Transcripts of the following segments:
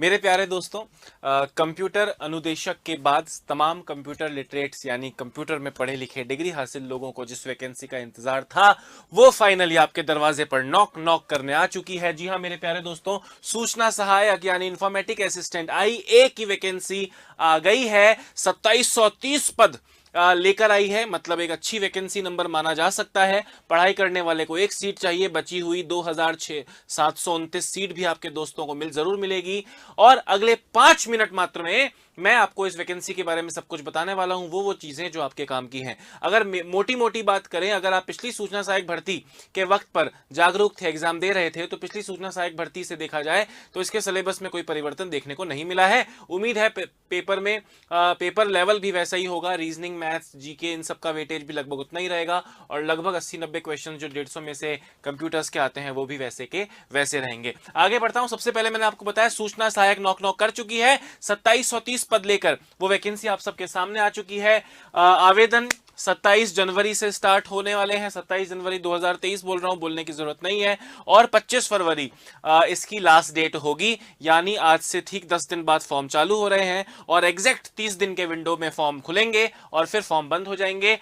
मेरे प्यारे दोस्तों, कंप्यूटर अनुदेशक के बाद तमाम कंप्यूटर लिटरेट्स यानी कंप्यूटर में पढ़े लिखे डिग्री हासिल लोगों को जिस वैकेंसी का इंतजार था वो फाइनली आपके दरवाजे पर नॉक नॉक करने आ चुकी है। जी हाँ मेरे प्यारे दोस्तों, सूचना सहायक यानी इंफॉर्मेटिक असिस्टेंट IA की वैकेंसी आ गई है। 2730 पद लेकर आई है, मतलब एक अच्छी वैकेंसी नंबर माना जा सकता है। पढ़ाई करने वाले को एक सीट चाहिए, बची हुई 2729 सीट भी आपके दोस्तों को जरूर मिलेगी। और अगले 5 मिनट मात्र में मैं आपको इस वैकेंसी के बारे में सब कुछ बताने वाला हूं, वो चीजें जो आपके काम की हैं। अगर मोटी मोटी बात करें, अगर आप पिछली सूचना सहायक भर्ती के वक्त पर जागरूक थे, एग्जाम दे रहे थे, तो पिछली सूचना सहायक भर्ती से देखा जाए तो इसके सिलेबस में कोई परिवर्तन देखने को नहीं मिला है। उम्मीद है पेपर में पेपर लेवल भी वैसा ही होगा। रीजनिंग, मैथ्स, जीके, इन सब का वेटेज भी लगभग उतना ही रहेगा और लगभग 80-90 क्वेश्चन जो 150 में से कंप्यूटर्स के आते हैं वो भी वैसे के वैसे रहेंगे। आगे बढ़ता हूं। सबसे पहले मैंने आपको बताया सूचना सहायक नॉक नॉक कर चुकी है। 2730 पद लेकर वो वैकेंसी आप सबके सामने आ चुकी है। आवेदन 27 जनवरी से स्टार्ट होने वाले हैं। 27 जनवरी 2023 बोल रहा हूं, बोलने की जरूरत नहीं है। और 25 फरवरी इसकी लास्ट डेट होगी, यानी आज से ठीक 10 दिन बाद फॉर्म चालू हो रहे हैं और एग्जैक्ट 30 दिन के विंडो में फॉर्म खुलेंगे और फिर फॉर्म बंद हो जाएंगे।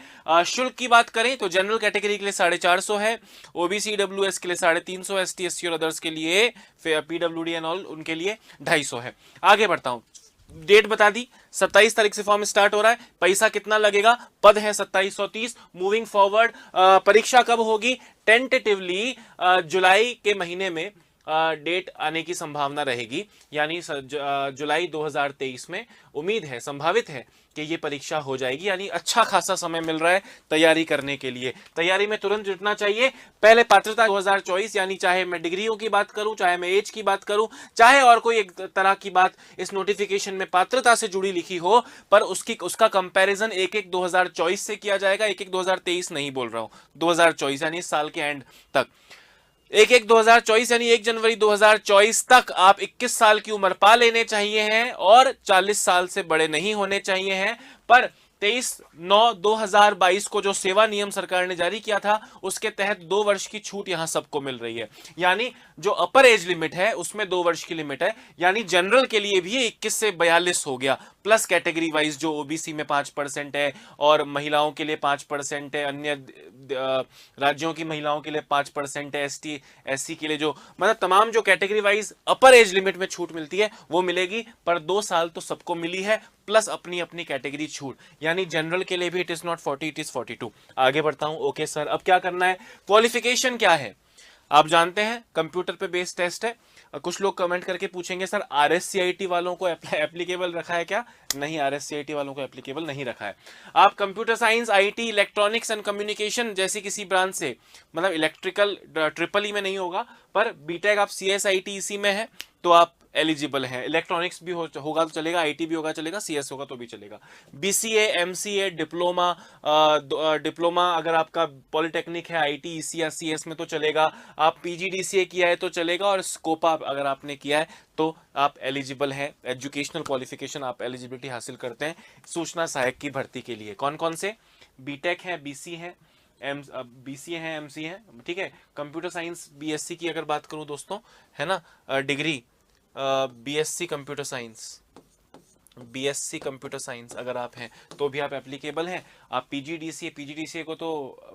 शुल्क की बात करें तो जनरल कैटेगरी के लिए 450 है, ओबीसी डब्ल्यूएस के लिए 350, एसटी एससी और अदर्स के लिए, पीडब्ल्यूडी एंड ऑल उनके लिए 250 है। आगे बढ़ता हूं। डेट बता दी, 27 तारीख से फॉर्म स्टार्ट हो रहा है। पैसा कितना लगेगा? पद है 2730। मूविंग फॉरवर्ड, परीक्षा कब होगी? टेंटेटिवली जुलाई के महीने में डेट आने की संभावना रहेगी, यानी जुलाई 2023 में उम्मीद है, संभावित है कि ये परीक्षा हो जाएगी। यानी अच्छा खासा समय मिल रहा है तैयारी करने के लिए। तैयारी में तुरंत जुटना चाहिए। पहले पात्रता 2024, यानी चाहे मैं डिग्रियों की बात करूं, चाहे मैं एज की बात करूं, चाहे और कोई एक तरह की बात इस नोटिफिकेशन में पात्रता से जुड़ी लिखी हो, पर उसका कंपैरिजन 1-1-2024 से किया जाएगा। 1-1-2023 नहीं बोल रहा हूं, 2024 यानी इस साल के एंड तक। 1-1-2024 यानी 1 जनवरी 2024 तक आप 21 साल की उम्र पा लेने चाहिए हैं और 40 साल से बड़े नहीं होने चाहिए हैं। पर 23/9/2022 को जो सेवा नियम सरकार ने जारी किया था उसके तहत 2 वर्ष की छूट यहां सबको मिल रही है। यानी जो अपर एज लिमिट है उसमें 2 वर्ष की लिमिट है, यानी जनरल के लिए भी 21 से 42 हो गया। प्लस कैटेगरी वाइज जो ओबीसी में 5% है और महिलाओं के लिए 5% है, अन्य राज्यों की महिलाओं के लिए 5% है, एसटी एससी के लिए जो मतलब तमाम जो कैटेगरी वाइज अपर एज लिमिट में छूट मिलती है वो मिलेगी। पर 2 साल तो सबको मिली है, प्लस अपनी अपनी कैटेगरी छूट। यानी जनरल के लिए भी it is not 40, it is 42। आगे बढ़ता हूं। ओके सर, अब क्या करना है? क्वालिफिकेशन क्या है? आप जानते हैं कंप्यूटर पे बेस्ड टेस्ट है। कुछ लोग कमेंट करके पूछेंगे सर आरएससीआईटी वालों को एप्लीकेबल रखा है क्या? नहीं, आरएससीआईटी वालों को एप्लीकेबल नहीं रखा है। आप computer science, IT, electronics and communication जैसी किसी ब्रांच से, मतलब इलेक्ट्रिकल ट्रिपल ई में नहीं होगा, पर बीटेक आप सीएसआईटी इसी में है तो आप एलिजिबल है। इलेक्ट्रॉनिक्स भी होगा तो चलेगा, आईटी भी होगा चलेगा, सीएस होगा तो भी चलेगा। बीसीए, एमसीए, डिप्लोमा, डिप्लोमा अगर आपका पॉलिटेक्निक है, आईटी, ईसी या सीएस में तो चलेगा। आप पीजीडीसीए किया है तो चलेगा और स्कोपा अगर आपने किया है तो आप एलिजिबल हैं। एजुकेशनल क्वालिफिकेशन आप एलिजिबिलिटी हासिल करते हैं सूचना सहायक की भर्ती के लिए। कौन कौन से? बीटेक है, बीसी है, बीसीए है, एमसी है, ठीक है। कंप्यूटर साइंस बीएससी की अगर बात करूं दोस्तों, है ना, degree BSc computer science, BSc computer science अगर आप हैं तो भी आप एप्लीकेबल हैं। आप पीजीडीसीए को तो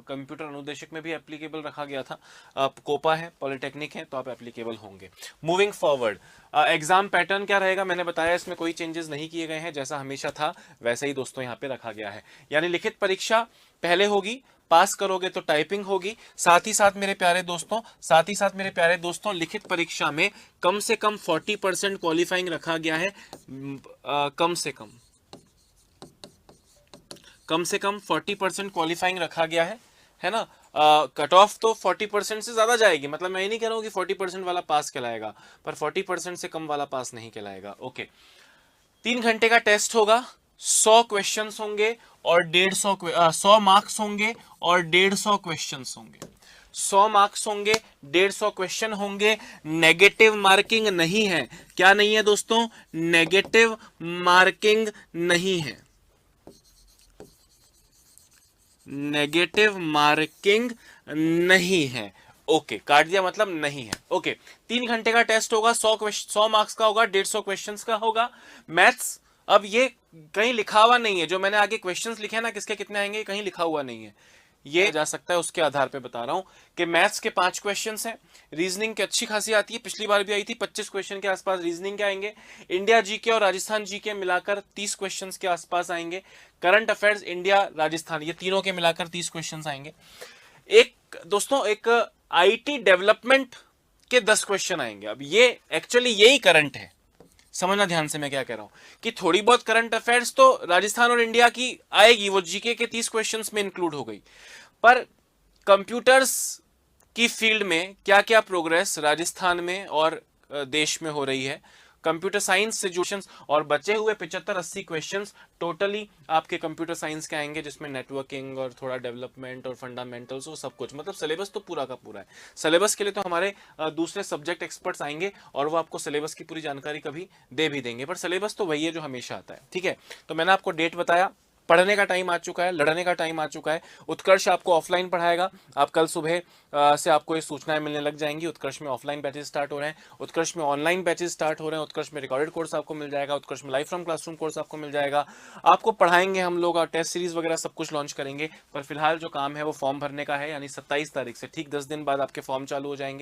कंप्यूटर अनुदेशक में भी एप्लीकेबल रखा गया था। आप कोपा है, पॉलिटेक्निक है तो आप एप्लीकेबल होंगे। मूविंग फॉरवर्ड, एग्जाम पैटर्न क्या रहेगा? मैंने बताया इसमें कोई चेंजेस नहीं किए गए हैं, जैसा हमेशा था वैसा ही दोस्तों यहाँ पे रखा गया है। यानी लिखित परीक्षा पहले होगी, पास करोगे तो टाइपिंग होगी। साथ ही साथ मेरे प्यारे दोस्तों लिखित परीक्षा में कम से कम 40% क्वालिफाइंग रखा गया है। कम से कम 40% क्वालिफाइंग रखा गया है ना। कट ऑफ तो 40% से ज्यादा जाएगी, मतलब मैं ये नहीं कह रहा हूं कि 40% वाला पास कहलाएगा, पर 40% से कम वाला पास नहीं कहलाएगा। ओके, 3 घंटे का टेस्ट होगा, 100 क्वेश्चंस होंगे और 100 मार्क्स होंगे और 150 क्वेश्चंस होंगे। 100 मार्क्स होंगे, 150 क्वेश्चन होंगे। नेगेटिव मार्किंग नहीं है। क्या नहीं है दोस्तों? नेगेटिव मार्किंग नहीं है। नेगेटिव मार्किंग नहीं है। ओके, काट दिया मतलब नहीं है। ओके, 3 घंटे का टेस्ट होगा, 100 मार्क्स का होगा, 150 क्वेश्चंस का होगा। मैथ्स, अब ये कहीं लिखा हुआ नहीं है, जो मैंने आगे क्वेश्चंस लिखे हैं ना किसके कितने आएंगे, कहीं लिखा हुआ नहीं है, ये जा सकता है उसके आधार पे बता रहा हूं कि मैथ्स के 5 क्वेश्चंस हैं, रीजनिंग की अच्छी खासी आती है, पिछली बार भी आई थी, 25 क्वेश्चन के आसपास रीजनिंग के आएंगे, इंडिया जीके और राजस्थान जीके मिलाकर 30 क्वेश्चंस के आसपास आएंगे, करंट अफेयर्स इंडिया राजस्थान ये तीनों के मिलाकर 30 क्वेश्चंस आएंगे। एक दोस्तों एक आईटी डेवलपमेंट के 10 क्वेश्चन आएंगे। अब ये एक्चुअली यही करंट है, समझना ध्यान से मैं क्या कह रहा हूं कि थोड़ी बहुत करंट अफेयर्स तो राजस्थान और इंडिया की आएगी, वो जीके के 30 क्वेश्चंस में इंक्लूड हो गई, पर कंप्यूटर्स की फील्ड में क्या क्या प्रोग्रेस राजस्थान में और देश में हो रही है, कंप्यूटर साइंस से क्वेश्चंस, और बचे हुए 75-80 क्वेश्चंस टोटली आपके कंप्यूटर साइंस के आएंगे, जिसमें नेटवर्किंग और थोड़ा डेवलपमेंट और फंडामेंटल्स और सब कुछ, मतलब सिलेबस तो पूरा का पूरा है। सिलेबस के लिए तो हमारे दूसरे सब्जेक्ट एक्सपर्ट्स आएंगे और वो आपको सिलेबस की पूरी जानकारी कभी दे भी देंगे, पर सिलेबस तो वही है जो हमेशा आता है। ठीक है, तो मैंने आपको डेट बताया, पढ़ने का टाइम आ चुका है, लड़ने का टाइम आ चुका है। उत्कर्ष आपको ऑफलाइन पढ़ाएगा, आप कल सुबह से आपको ये सूचनाएं मिलने लग जाएंगी। उत्कर्ष में ऑफलाइन बैचेस स्टार्ट हो रहे हैं, उत्कर्ष में ऑनलाइन बैचेस स्टार्ट हो रहे हैं, उत्कर्ष में रिकॉर्डेड कोर्स आपको मिल जाएगा, उत्कर्ष में लाइव फ्रॉम क्लासरूम कोर्स आपको मिल जाएगा, आपको पढ़ाएंगे हम लोग, और टेस्ट सीरीज वगैरह सब कुछ लॉन्च करेंगे। पर फिलहाल जो काम है वो फॉर्म भरने का है, यानी 27 तारीख से ठीक 10 दिन बाद आपके फॉर्म चालू हो जाएंगे।